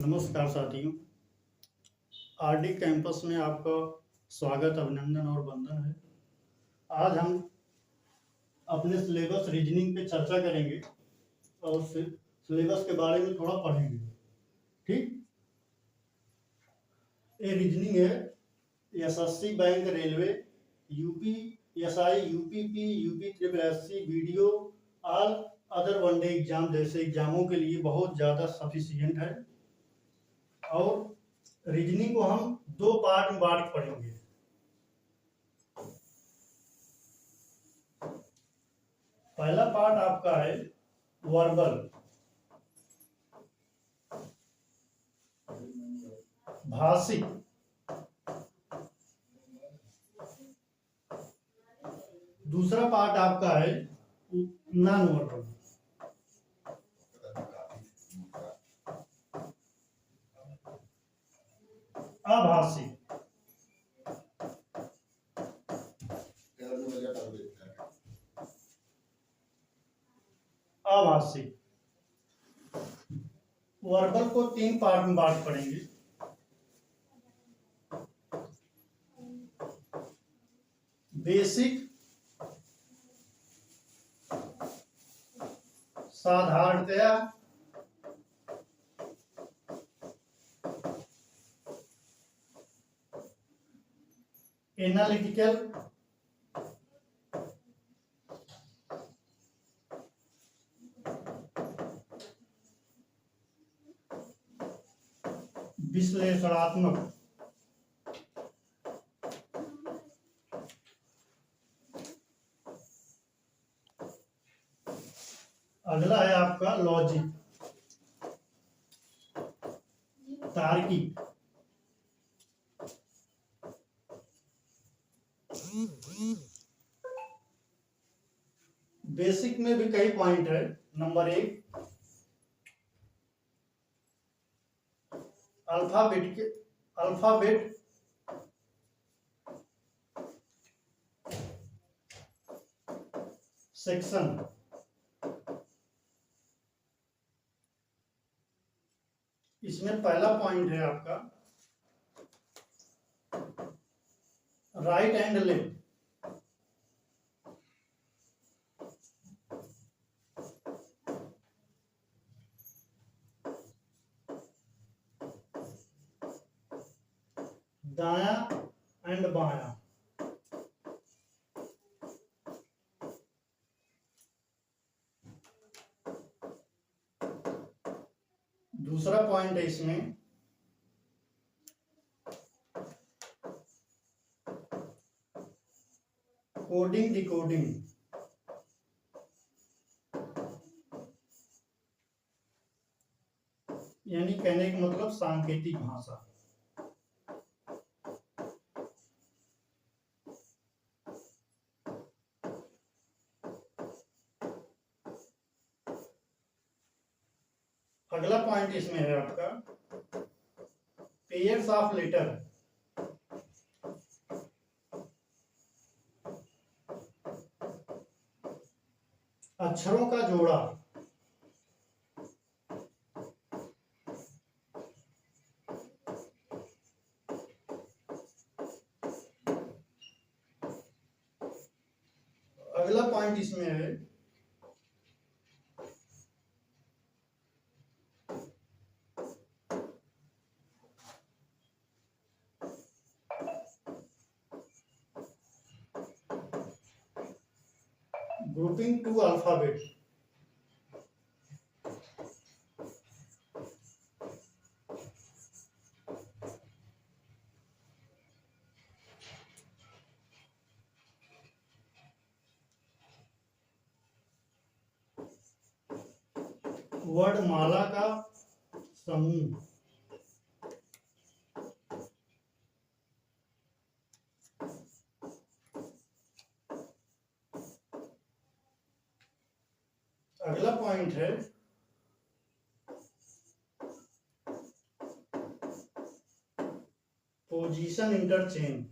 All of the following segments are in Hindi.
नमस्कार साथियों। आरडी कैंपस में आपका स्वागत, अभिनंदन और वंदन है। आज हम अपने सिलेबस रीजनिंग पे चर्चा करेंगे और सिलेबस के बारे में थोड़ा पढ़ेंगे। ठीक, ये रीजनिंग है। SSC bank, railway, UP SI, UPP, UP triple SC, video, all other one day exam जैसे एग्जामों के लिए बहुत ज़्यादा सफिशियंट है। और रीजनिंग को हम दो पार्ट में बांट पढ़ेंगे। पहला पार्ट आपका है वर्बल, भाषिक। दूसरा पार्ट आपका है नॉन वर्बल, अभाषिक। अभाषिक वर्बल को तीन पार्ट में बांट पढ़ेंगे। बेसिक, साधारणतया, एनालिटिकल, विश्लेषणात्मक। अगला है आपका लॉजिक, तार्किक। बेसिक में भी कई पॉइंट है। Number 1, alphabet section. इसमें पहला पॉइंट है आपका राइट एंड लेफ्ट। दाया एंड बाया। दूसरा पॉइंट है इसमें कोडिंग डिकोडिंग, यानी कहने का मतलब सांकेतिक भाषा। अगला पॉइंट इसमें है आपका पेयर्स ऑफ लेटर, अक्षरों का जोड़ा। अगला पॉइंट इसमें है ग्रुपिंग टू अल्फाबेट। वर्णमाला का समूह। अगला पॉइंट है पोजीशन इंटरचेंज।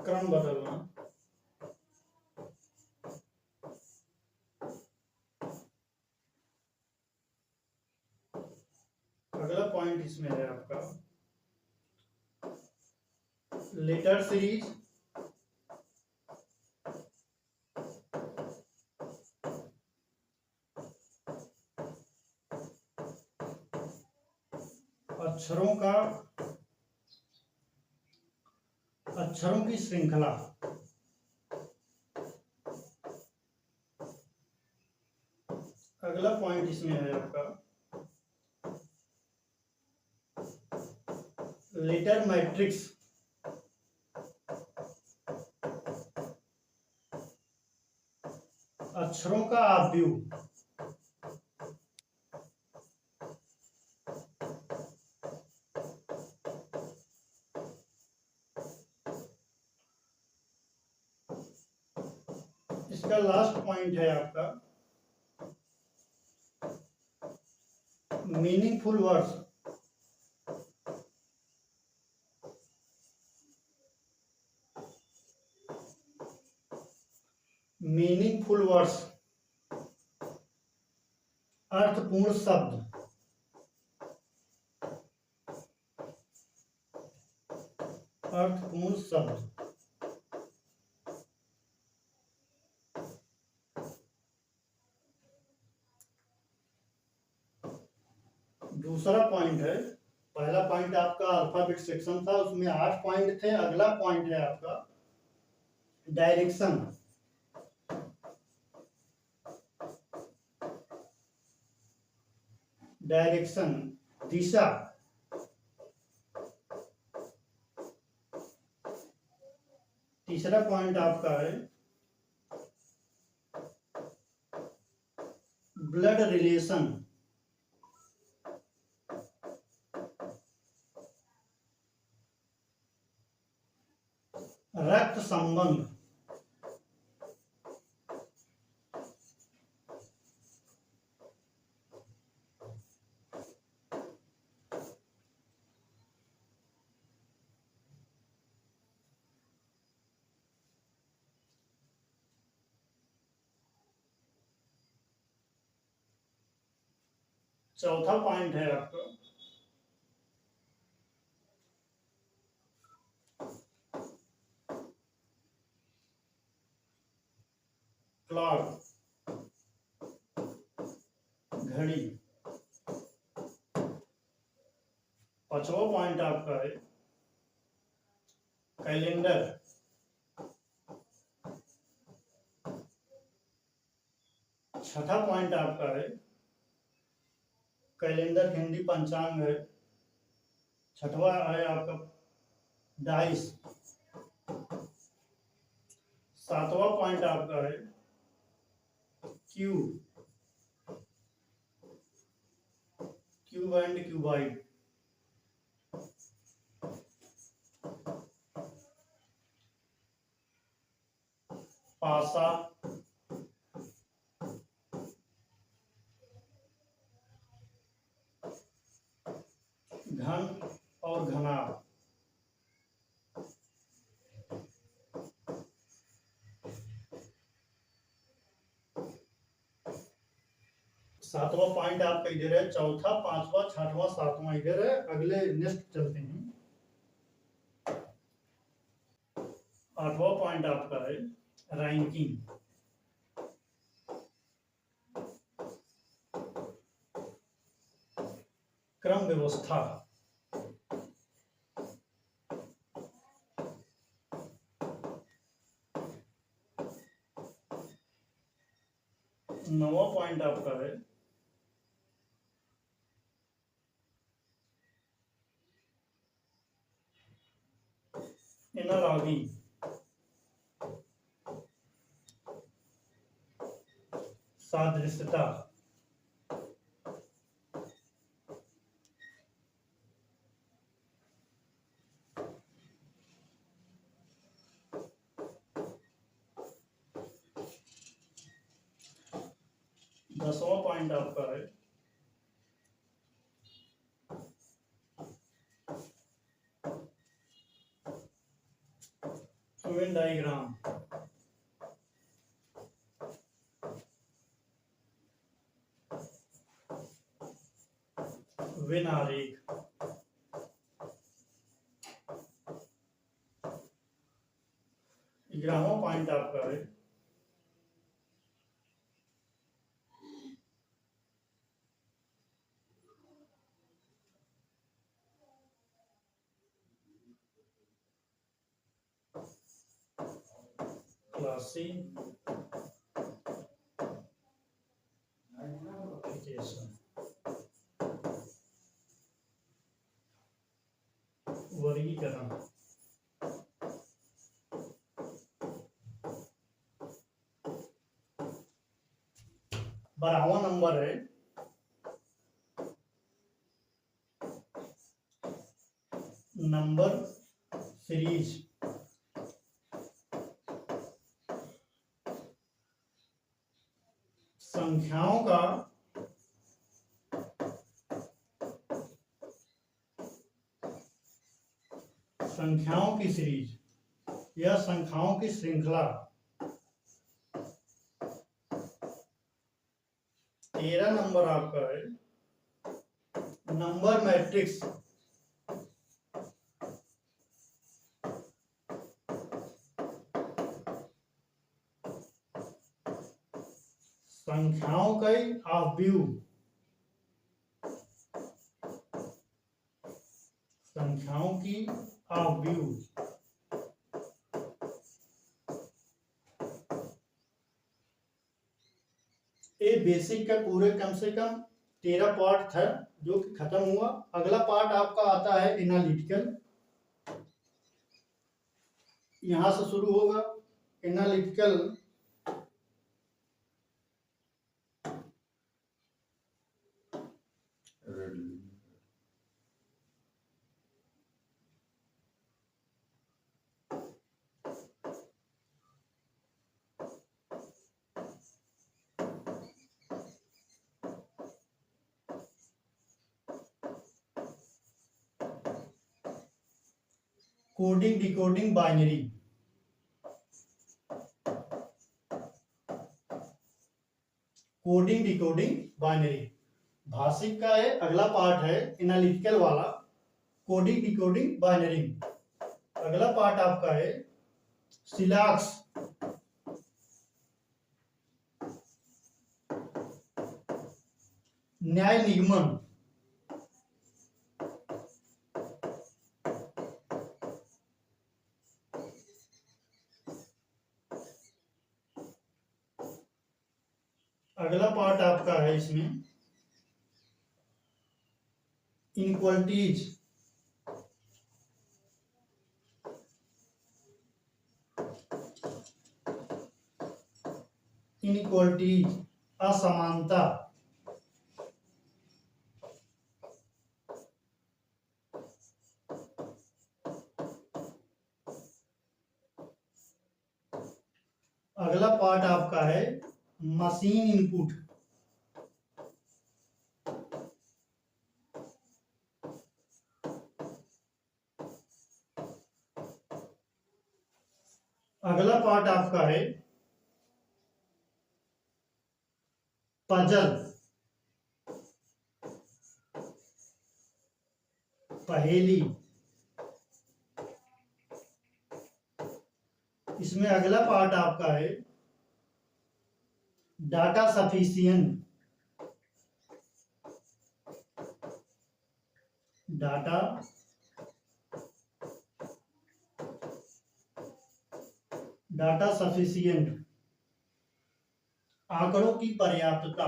क्रम बदलना। अगला पॉइंट इसमें है आपका लेटर सीरीज, अक्षरों की श्रृंखला। अगला पॉइंट इसमें है आपका लेटर मैट्रिक्स, अक्षरों का आव्यूह। इसका लास्ट पॉइंट है आपका मीनिंगफुल वर्ड्स, मीनिंगफुल वर्ड्स, अर्थपूर्ण शब्द। अर्थपूर्ण शब्द। दूसरा पॉइंट है, पहला पॉइंट आपका अल्फाबेट सेक्शन था, उसमें 8 पॉइंट थे। अगला पॉइंट है आपका डायरेक्शन। डायरेक्शन, दिशा। तीसरा पॉइंट आपका है ब्लड रिलेशन। रक्त संबंध। चौथा पॉइंट है आपका क्लॉक, घड़ी। पांचवा पॉइंट आपका है कैलेंडर। छठा पॉइंट आपका है कैलेंडर हिंदी पंचांग है। छठवा है आपका डाइस। सातवां पॉइंट आपका है क्यूब, क्यूब एंड क्यूबाइड। पासा, घन और घनाभ। सातवां पॉइंट आपका इधर है, चौथा, पांचवा, छठवां, सातवां इधर है। अगले नेक्स्ट चलते हैं। आठवां पॉइंट आपका है रैंकिंग, क्रम व्यवस्था। नौवां पॉइंट आपका है एनालॉजी, सादृश्यता। 10वां पॉइंट आपका है वेन डायग्राम, वेन आरेख, ग्रामो पॉइंट आपका है क्लासिफिकेशन, वर्गीकरण। 12वां नंबर है नंबर सीरीज। संख्याओं का संख्याओं की सीरीज या संख्याओं की श्रृंखला। 13 नंबर आपका है नंबर मैट्रिक्स। संख्याओं का ऑफव्यूह, संख्याओं की ऑफव्यूह। ये बेसिक का पूरे कम से कम 13 पार्ट था जो कि खत्म हुआ। अगला पार्ट आपका आता है एनालिटिकल। यहां से शुरू होगा analytical. Coding decoding binary. Coding decoding binary भाषिक का है। अगला पार्ट है एनालिटिकल वाला कोडिंग डिकोडिंग बाइनरी। अगला पार्ट आपका है सिलॉक्स, न्याय निगमन। अगला पार्ट आपका है इसमें इनइक्वालिटीज, इनइक्वालिटीज असमानता। अगला पार्ट आपका है मशीन इनपुट, अगला पार्ट आपका है पजल, पहेली। इसमें अगला पार्ट आपका है data sufficient, data data sufficient आंकड़ों की पर्याप्तता।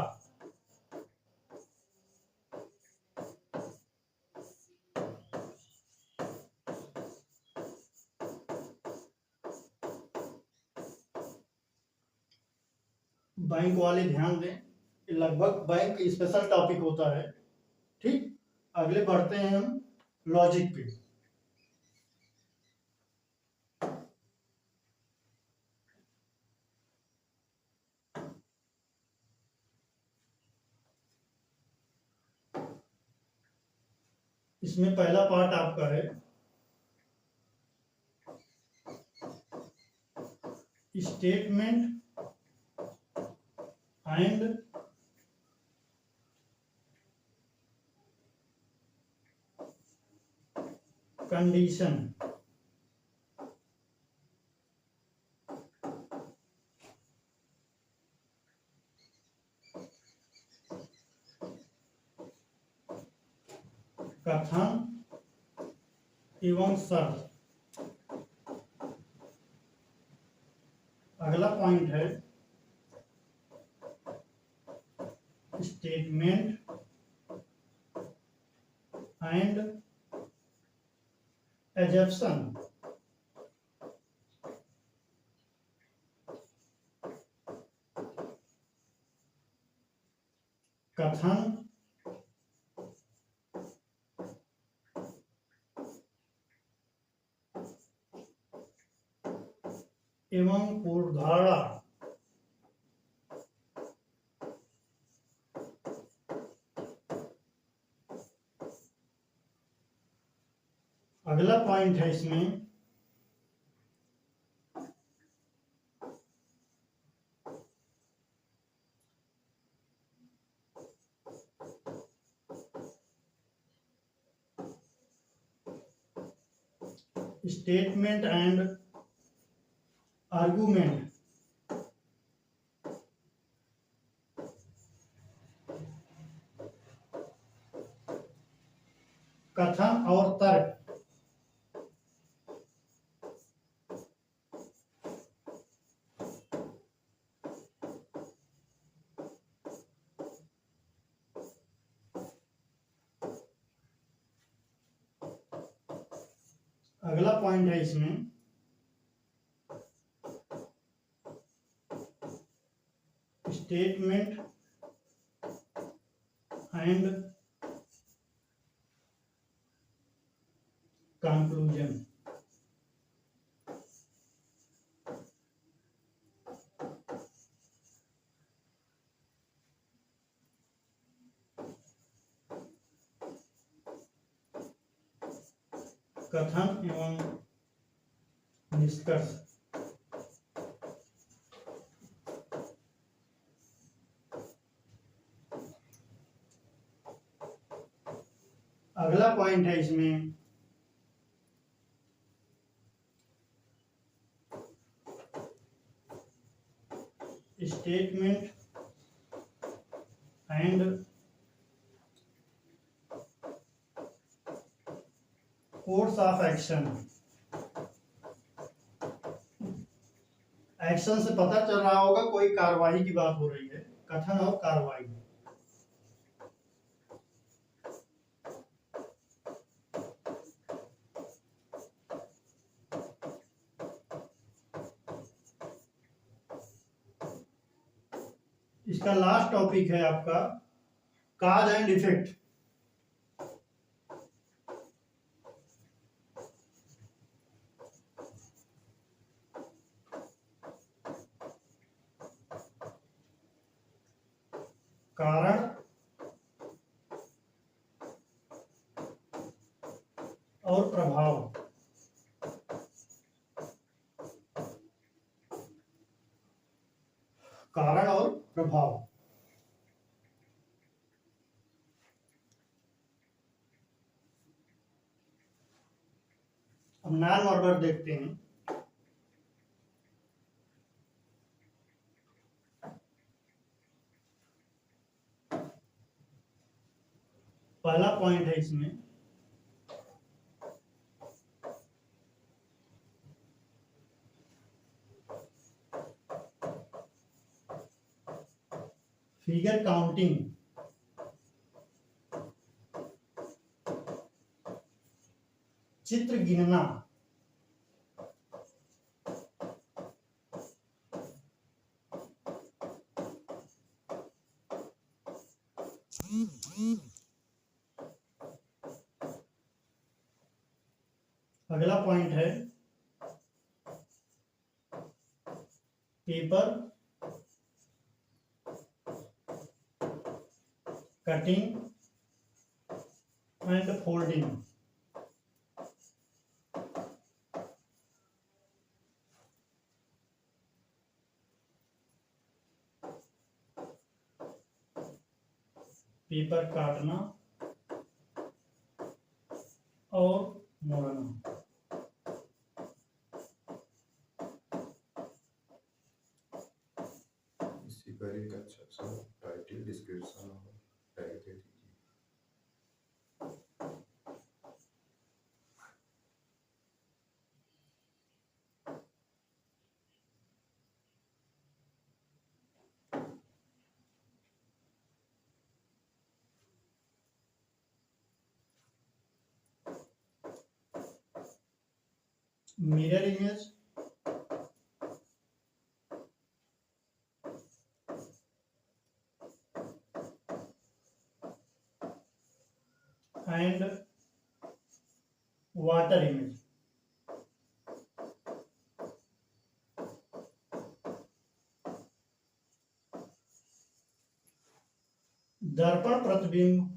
बैंक वाले ध्यान दें, लगभग बैंक स्पेशल टॉपिक होता है। ठीक, अगले बढ़ते हैं हम लॉजिक पे। इसमें पहला पार्ट आपका है statement and condition. कथन एवं शर्त। अगला पॉइंट है स्टेटमेंट एंड एजप्शन। कथन एवं पूर्वधारणा। अगला पॉइंट है इसमें स्टेटमेंट एंड आर्गुमेंट। कथन और तर्क। अगला पॉइंट है इसमें स्टेटमेंट एंड कंक्लूजन। कथन एवं निष्कर्ष। अगला पॉइंट है इसमें statement and course of action. Action से पता चल रहा होगा कोई कार्रवाई की बात हो रही है। कथन और कार्रवाई। इसका लास्ट टॉपिक है आपका काज एंड इफेक्ट। कारण और प्रभाव। कारण और प्रभाव। अब नॉन वर्बल देखते हैं। पहला पॉइंट है इसमें फिगर काउंटिंग। चित्र गिनना। अगला पॉइंट है paper cutting and folding. Paper काटना और मोड़ना। इसी पर एक अच्छा सा टाइटल डिस्क्रिप्शन और टैग दे दीजिए। Mirror image, and water image. दर्पण प्रतिबिंब,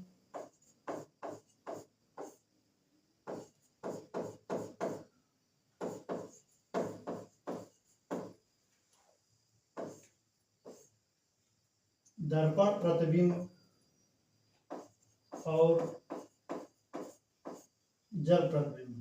दर्पण प्रतिबिंब और जल प्रतिबिंब।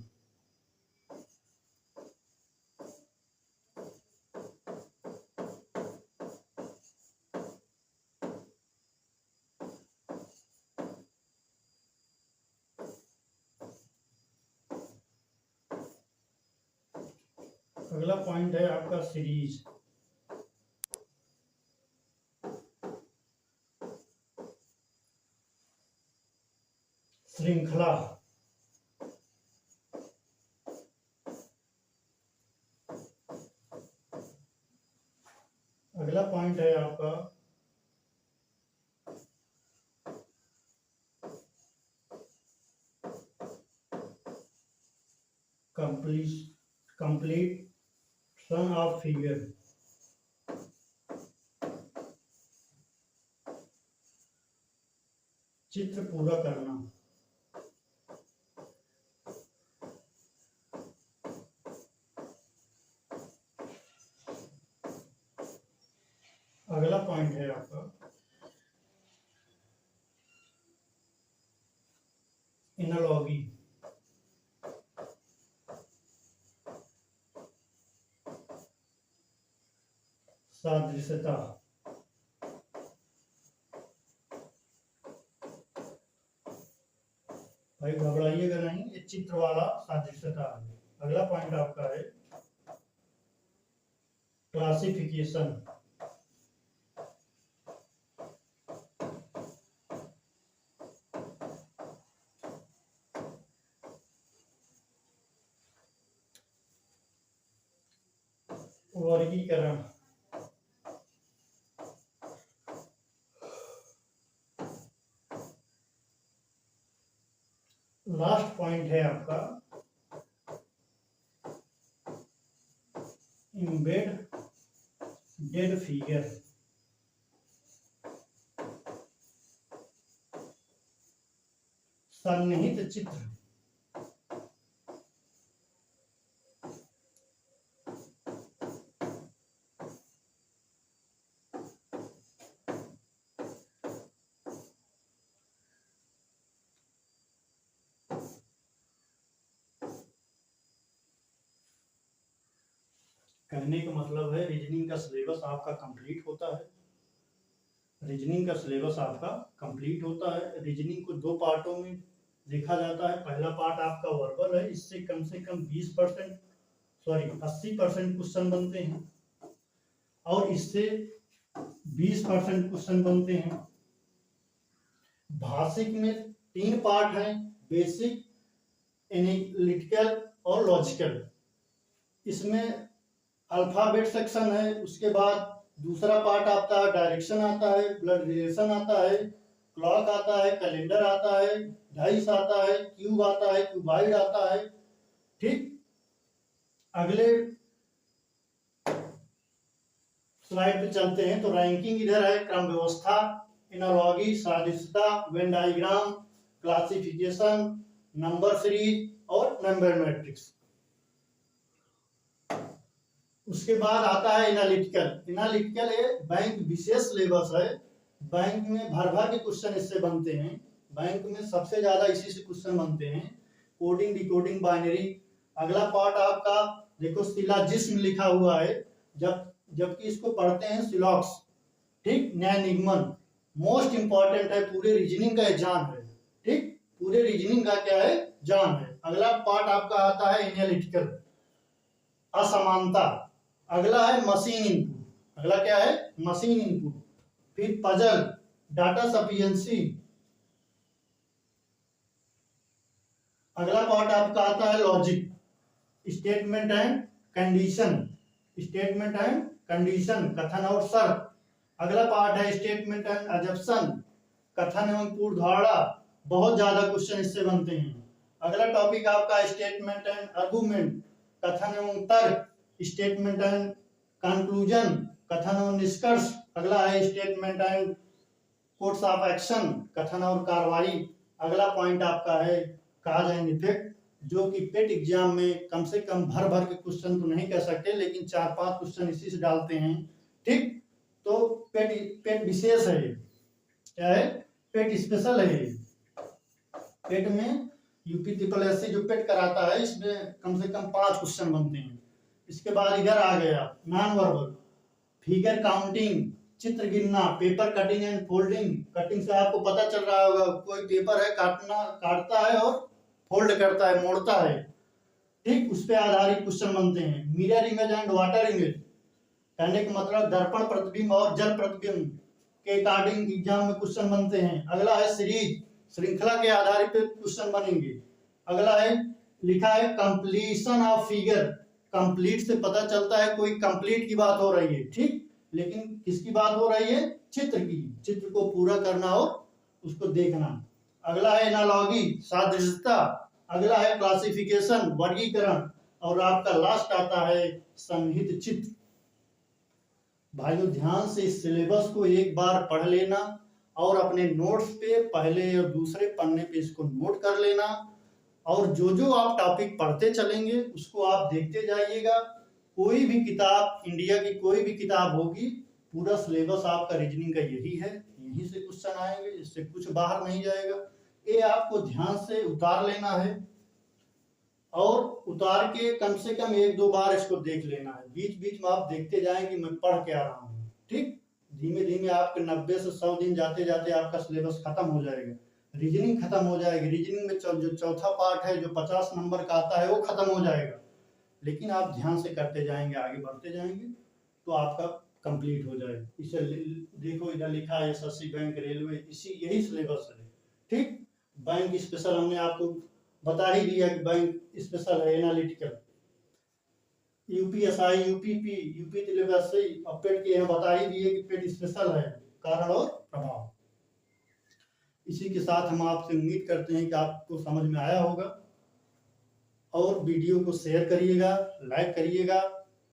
अगला पॉइंट है आपका सीरीज। श्रृंखला, अगला पॉइंट है आपका कंप्लीशन ऑफ फिगर। चित्र पूरा करना। अगला पॉइंट है आपका एनालॉगी। सादृश्यता, भाई घबराइएगा नहीं, ये चित्र वाला सादृश्यता है। अगला पॉइंट आपका है क्लासिफिकेशन। वर्गीकरण। लास्ट पॉइंट है आपका इम्बेड डेड फिगर। सन्निहित चित्र। कहने का मतलब है रीजनिंग का सिलेबस आपका कंप्लीट होता है। रीजनिंग का सिलेबस आपका कंप्लीट होता है। रीजनिंग को दो पार्टों में देखा जाता है। पहला पार्ट आपका वर्बल है, इससे कम से कम 20% सॉरी 80% क्वेश्चन बनते हैं, और इससे 20% क्वेश्चन बनते हैं। भाषिक में 3 पार्ट हैं, बेसिक, एनालिटिकल और लॉजिकल। इसमें अल्फाबेट सेक्शन है, उसके बाद दूसरा पार्ट आता है डायरेक्शन आता है, ब्लड रिलेशन आता है, क्लॉक आता है, कैलेंडर आता है, डाइस आता है, क्यूब आता है, क्यूबाइड आता है। ठीक, अगले स्लाइड पे चलते हैं। तो रैंकिंग इधर है, क्रम व्यवस्था, एनालॉगी, सादृश्यता, Venn diagram, classification, number series और नंबर मैट्रिक्स। उसके बाद आता है एनालिटिकल। एनालिटिकल बैंक विशेष सिलेबस है, बैंक में भर भर के क्वेश्चन इससे बनते हैं। बैंक में सबसे ज्यादा इसी से क्वेश्चन बनते हैं। Coding, decoding, binary. अगला पार्ट आपका देखो सिलोजिज्म लिखा हुआ है, जबकि इसको पढ़ते हैं सिलॉक्स, ठीक, न्याय निगमन। मोस्ट इंपॉर्टेंट है, पूरे रीजनिंग का एग्जाम है, ठीक, पूरे रीजनिंग का क्या है, जान है। अगला पार्ट आपका आता है एनालिटिकल, असमानता। अगला है मशीन इनपुट, अगला क्या है, मशीन इनपुट। फिर पजल, डाटा सफिशिएंसी। अगला पार्ट आपका आता है logic, statement and condition, statement and condition, कथन और शर्त। अगला पार्ट है स्टेटमेंट एंड अजम्पशन, कथन एवं पूर्वधारणा। बहुत ज्यादा क्वेश्चन इससे बनते हैं। अगला टॉपिक आपका स्टेटमेंट एंड आर्गुमेंट, कथन एवं तर्क, स्टेटमेंट एंड कंक्लूजन, कथन एवं निष्कर्ष। अगला है statement and course of action, कथन और कार्रवाई। अगला पॉइंट आपका है काज एंड इफेक्ट, जो कि पेट एग्जाम में कम से कम भर भर के क्वेश्चन तो नहीं कह सकते, लेकिन 4-5 क्वेश्चन इसी से डालते हैं, ठीक। तो पेट विशेष है, क्या है, पेट स्पेशल है। पेट में यूपी ट्रिपल एस जो पेट कराता है, इसमें कम से कम 5 क्वेश्चन बनते हैं। इसके बाद इधर आ गया नॉन वर्बल, फिगर काउंटिंग, चित्र गिनना, paper cutting and folding. Cutting से आपको पता चल रहा होगा, कोई पेपर है काटता है और फोल्ड करता है, मोड़ता है, ठीक, उस पे आधारित क्वेश्चन बनते हैं। Mirror image and water image, कहने का मतलब दर्पण प्रतिबिंब और जल प्रतिबिंब के अकॉर्डिंग एग्जाम में क्वेश्चन बनते हैं। अगला है सीरीज, श्रृंखला के आधार पे क्वेश्चन बनेंगे। अगला है लिखा है कंप्लीशन ऑफ फिगर, कंप्लीट से पता चलता है कोई कंप्लीट की बात हो रही है, ठीक, लेकिन किसकी बात हो रही है, चित्र की, चित्र को पूरा करना और उसको देखना। अगला है एनालॉजी, सादृश्यता। अगला है क्लासिफिकेशन, वर्गीकरण। और आपका लास्ट आता है संहित चित्र। भाइयों ध्यान से इस सिलेबस को एक बार पढ़ लेना और अपने नोट्स पे पहले और दूसरे पन्ने पे इसको नोट कर लेना, और जो जो आप टॉपिक पढ़ते चलेंगे उसको आप देखते जाइएगा। कोई भी किताब, इंडिया की कोई भी किताब होगी, पूरा सिलेबस आपका रीजनिंग का यही है, यहीं से क्वेश्चन आएंगे, इससे कुछ बाहर नहीं जाएगा। ये आपको ध्यान से उतार लेना है और उतार के कम से कम 1-2 बार इसको देख लेना है। बीच बीच में आप देखते जाएं कि मैं पढ़ क्या रहा हूँ, ठीक। धीमे धीमे आपके 90 से 100 दिन जाते जाते आपका सिलेबस खत्म हो जाएगा, रीजनिंग खत्म हो जाएगी। रीजनिंग में जो चौथा पार्ट है, जो 50 नंबर का आता है, वो खत्म हो जाएगा। लेकिन आप ध्यान से करते जाएंगे, आगे बढ़ते जाएंगे, तो आपका कंप्लीट हो जाएगा। इसे देखो, इधर लिखा है एसएससी बैंक, रेलवे, इसी यही सिलेबस है, ठीक। बैंक स्पेशल हमने आपको बता ही दिया कि बैंक स्पेशल है, analytical. UPSI, UPP, UP syllabus से पेट के यहाँ बता ही दिए कि पेट स्पेशल है, कारण और प्रभाव। इसी के साथ हम आपसे उम्मीद करते हैं कि आपको समझ में आया होगा, और वीडियो को शेयर करिएगा, लाइक करिएगा।